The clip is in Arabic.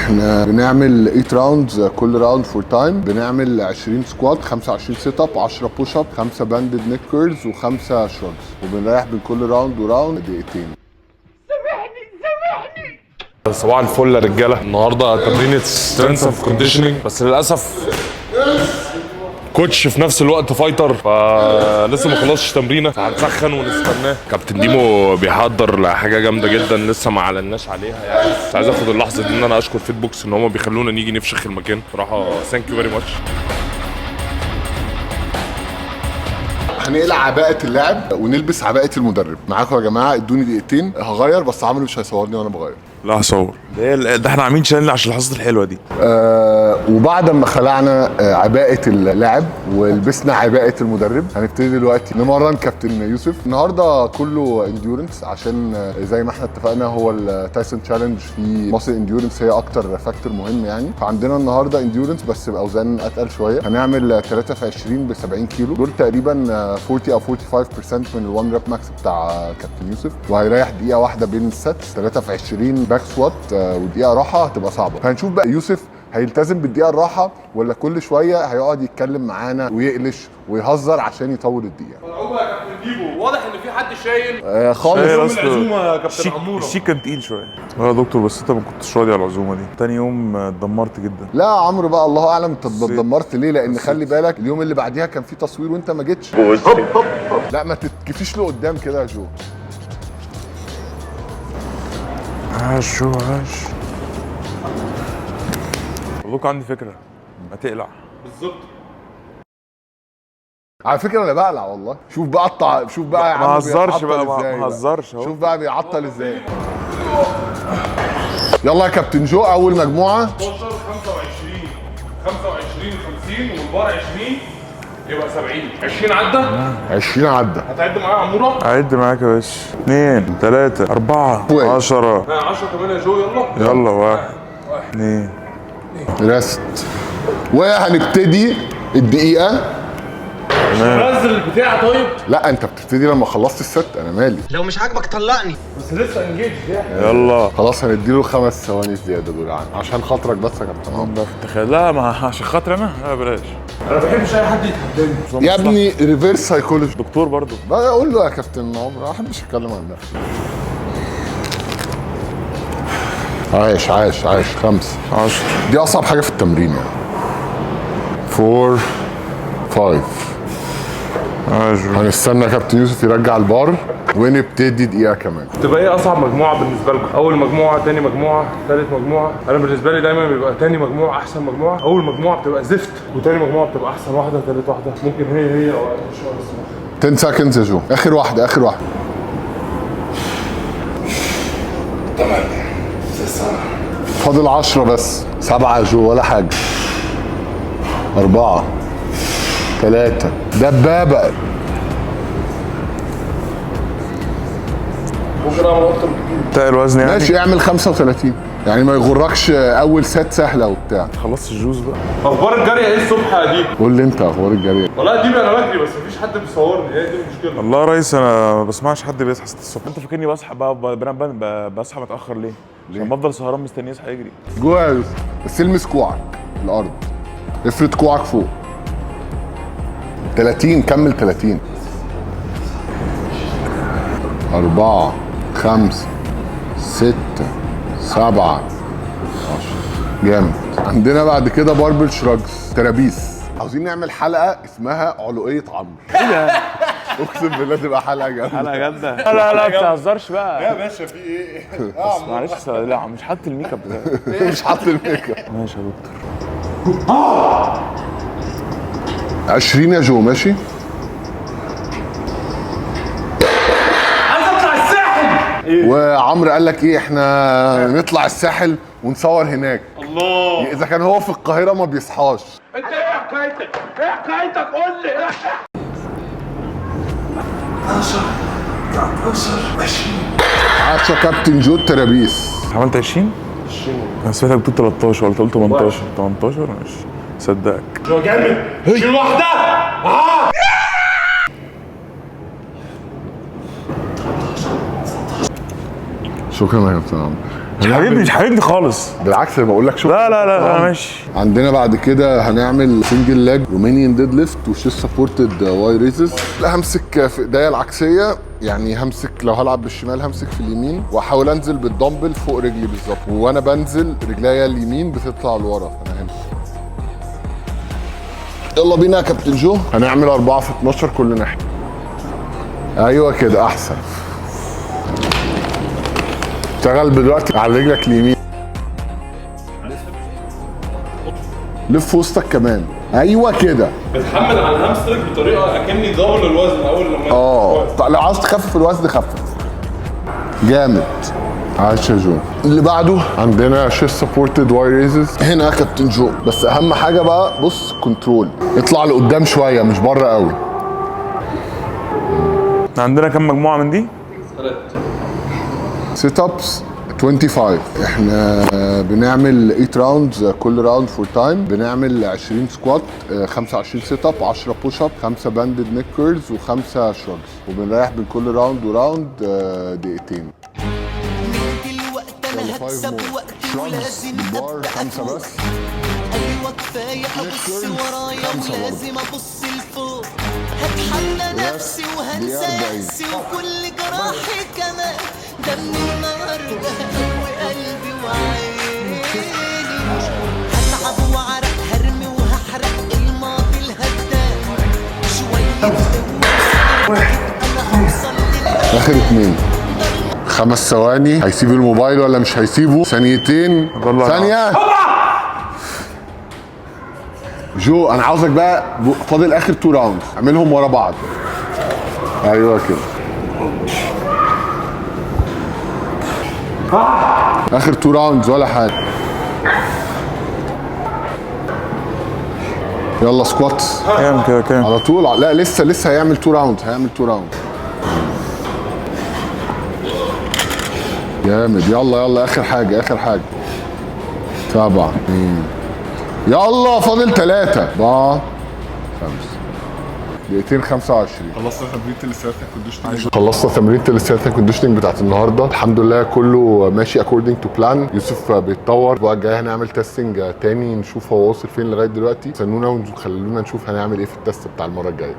احنا بنعمل 8 راوندز، كل راوند فور تايم. بنعمل 20 سكوات، 25 سيت اب، 10 بوش اب، 5 باندد نيك كيرلز و5 شروجز، وبنريح بين كل راوند وراوند دقيقتين. صباح الفل يا رجاله. النهارده تمرينة سترينث اوف كونديشننج، بس للاسف كوتش في نفس الوقت فايتر، فلسه ما خلصش تمرينه، فهنسخن ونستناه. كابتن ديمو بيحضر لحاجه جامده جدا لسه ما اعلناش عليها يعني. بس عايز اخد اللحظه دي ان انا اشكر فيت بوكس ان هم بيخلونا نيجي نفشخ المكان بصراحه. ثانك يو فيري ماتش. هنقلع عباءة اللاعب ونلبس عباءة المدرب. معاكم يا جماعه، ادوني دقيقتين هغير، بس عمرو مش هيصورني وانا بغير. لا هصور. ده احنا عاملين شانل عشان اللحظات الحلوه دي. وبعد ما خلعنا عباءة اللاعب ولبسنا عباءة المدرب، هنبتدي دلوقتي نمرن كابتن يوسف. النهارده كله انديورنس، عشان زي ما احنا اتفقنا هو التايسون تشالنج في مصر انديورنس هي اكتر فاكتور مهم يعني. فعندنا النهارده انديورنس بس باوزان اتقل شويه. هنعمل 3 في 20 ب 70 كيلو، دول تقريبا 40 او 45% من الوان راب ماكس بتاع كابتن يوسف. وهيريح دقيقه واحده بين السيتس. 3 في 20 باك سوات ودقيقه راحه هتبقى صعبه. فهنشوف بقى يوسف هيلتزم بالدقيقه الراحه ولا كل شويه هيقعد يتكلم معانا ويقلش ويهزر عشان يطول الدقيقه. ملعوبه يا كابتن ديبو، واضح ان في حد شايل خالص. يوم العزومه يا كابتن عموره. الشيك كان تقيل شويه. يا دكتور بس انت ما كنتش راضي على العزومه دي. تاني يوم اتدمرت جدا. لا يا عمرو بقى، الله اعلم انت اتدمرت ليه، لان خلي بالك اليوم اللي بعديها كان في تصوير وانت ما جيتش. لا ما تتكفيش لقدام كده يا جو. عاش شو عاش. والله عندي فكره، ما تقلع. بالظبط. على فكره انا بقلع والله. شوف بقطع، شوف بقى يا عم ما هزرش بقى، إزاي ما هزرش اهو. شوف بقى بيعطل ازاي. يلا يا كابتن جو، اول مجموعه 12 25 25 50 والبار 20 يبقى 70. 20 عدى. 20 عدى. هتعد معايا عموره. اعد معاك يا باشا. 2 3 4 10. 10 كمان يا جو. يلا يلا 1 2 ريست. وهنبتدي الدقيقه. نزل البتاع. طيب لا انت بتبتدي لما خلصت الست، انا مالي. لو مش عاجبك طلقني. بس لسه انجيج يعني. يلا. خلاص هنديله 5 ثواني زياده دول يعني عشان خاطرك بس يا كابتن عمرو. تخيل. لا ما عشان خاطر انا، لا بلاش. انا ما بحبش اي حد يتحداني يا ابني ريفيرس سايكولوجي. دكتور برضو. بقى اقول له يا كابتن عمرو ما بحبش اتكلم عن نفسي. عايش عايش عايش. 5 10. دي اصعب حاجه في التمرين يعني. 4 5. هنستنى كابتن يوسف يرجع البار ونبتدي دقيقه كمان. تبقى ايه اصعب مجموعه بالنسبه لكم؟ اول مجموعه، تاني مجموعه، تالت مجموعه؟ انا بالنسبه لي دايما بيبقى تاني مجموعه احسن مجموعه. اول مجموعه بتبقى زفت، وتاني مجموعه بتبقى احسن واحده، تالت واحده ممكن هي او اقل شويه. 10 سكندز يا جو. اخر واحده اخر واحده. 8 9 فاضل 10 بس. 7 يا جو ولا حاجه. 4 3 دبابه. ممكن اعمل اكتر. تقل وزن يعني. ماشي اعمل 35 يعني ما يغركش اول سات سهله وبتاع. خلصت الجوز بقى. اخبار الجري ايه الصبح يا ديب؟ قول لي انت اخبار الجري. والله يا ديب انا بجري بس مفيش حد بيصورني، هي دي المشكله. والله يا ريس انا ما بسمعش حد بيصحى 6 الصبح. انت فاكرني بصحى بصحى متاخر ليه؟ عشان بفضل سهران مستني يصحى يجري. جوه يا يوسف بس المس كوعك الارض، افرد كوعك فوق. 30 كمل 30. 4 5 6 7 10 جامد. عندنا بعد كده باربل شراجز ترابيس. عاوزين نعمل حلقه اسمها علوقيه عمرو. ايه ده؟ اقسم بالله تبقى حلقه جامده. حلقه جامده. لا ما بتهزرش بقى يا باشا في ايه؟ بس معلش. لا مش حاطط الميك اب بتاعي. مش حاطط الميك اب. ماشي يا دكتور. 20 يا جو. ماشي. عايز اطلع الساحل. وعمرو قال لك ايه، احنا نطلع الساحل ونصور هناك. الله. اذا كان هو في القاهره ما بيصحاش. انت ايه حكايتك؟ ايه حكايتك؟ قول لي. 10 كابتن جو ترابيس. عملت 20؟ انا سمعتك بتقول 13 ولا قلت 18. 18 ماشي صدقك. هو جامد. شيل واحده. شكرا يا كابتن عمرو. مش حبيبني خالص. بالعكس انا بقول لك شوف. لا لا لا ماشي. عندنا بعد كده هنعمل سنجل لاج رومانيان ديد ليفت وشيست سبورتد واي ريزز. لا همسك في ايديا العكسيه، يعني همسك لو هلعب بالشمال همسك في اليمين واحاول انزل بالدمبل فوق رجلي بالظبط، وانا بنزل رجليا اليمين بتطلع لورا. انا هنا. يلا بينا يا كابتن جو. هنعمل 4 في 12 كل ناحيه. ايوه كده احسن. اشتغل دلوقتي على رجلك اليمين. لف وسطك كمان. ايوه كده. بتحمل على الهامسترنج بطريقه اكني دبل الوزن اول لما لو عاوز تخفف الوزن خفف. جامد. عايش يا جو. اللي بعده عندنا شيست سبورتد واي ريزز. هنا يا كابتن جو، بس اهم حاجه بقى بص كنترول، اطلع لقدام شويه مش بره قوي. عندنا كام مجموعه من دي؟ 3 سيت ابس 25. احنا بنعمل 8 راوندز، كل راوند فور تايم. بنعمل 20 سكوات، 25 سيت اب، 10 بوش اب، 5 باندد نيك كيرلز و5 شراجز، وبنريح بين كل راوند وراوند دقيقتين. انا هكسب وقتي ولازم ابدا 5 بس. ايوه كفايه ابص ورايا ولازم ابص لفوق. هتحدى نفسي وهنسى نفسي وكل جراحي كمان. دم النهارده وقلبي وعيني. هتعب وعرق هرمي وهحرق الماضي الهدام. شويه قوه انا هوصل اخر 2. 5 ثواني. هيسيب الموبايل ولا مش هيسيبه؟ ثانيتين. ثانية. جو انا عاوزك بقى فاضل اخر 2 راوندز اعملهم ورا بعض. ايوه كده. اخر 2 راوندز ولا حاجة. يلا سكوات. كام كده كام؟ على طول. لا لسه هيعمل 2 راوندز. هيعمل 2 راوندز. جامد. يلا اخر حاجة 7 يلا فاضل 3 4 5 دقيقتين 25. خلصنا تمرينة الاستراتيك كونديشننج. خلصنا تمرينة الاستراتيك كونديشننج بتاعت النهارده. الحمد لله كله ماشي اكوردنج تو بلان. يوسف بيتطور. الاسبوع الجاي هنعمل تيستنج تاني نشوف هو واصل فين لغايه دلوقتي. استنونا وخلونا نشوف هنعمل ايه في التست بتاع المره الجايه.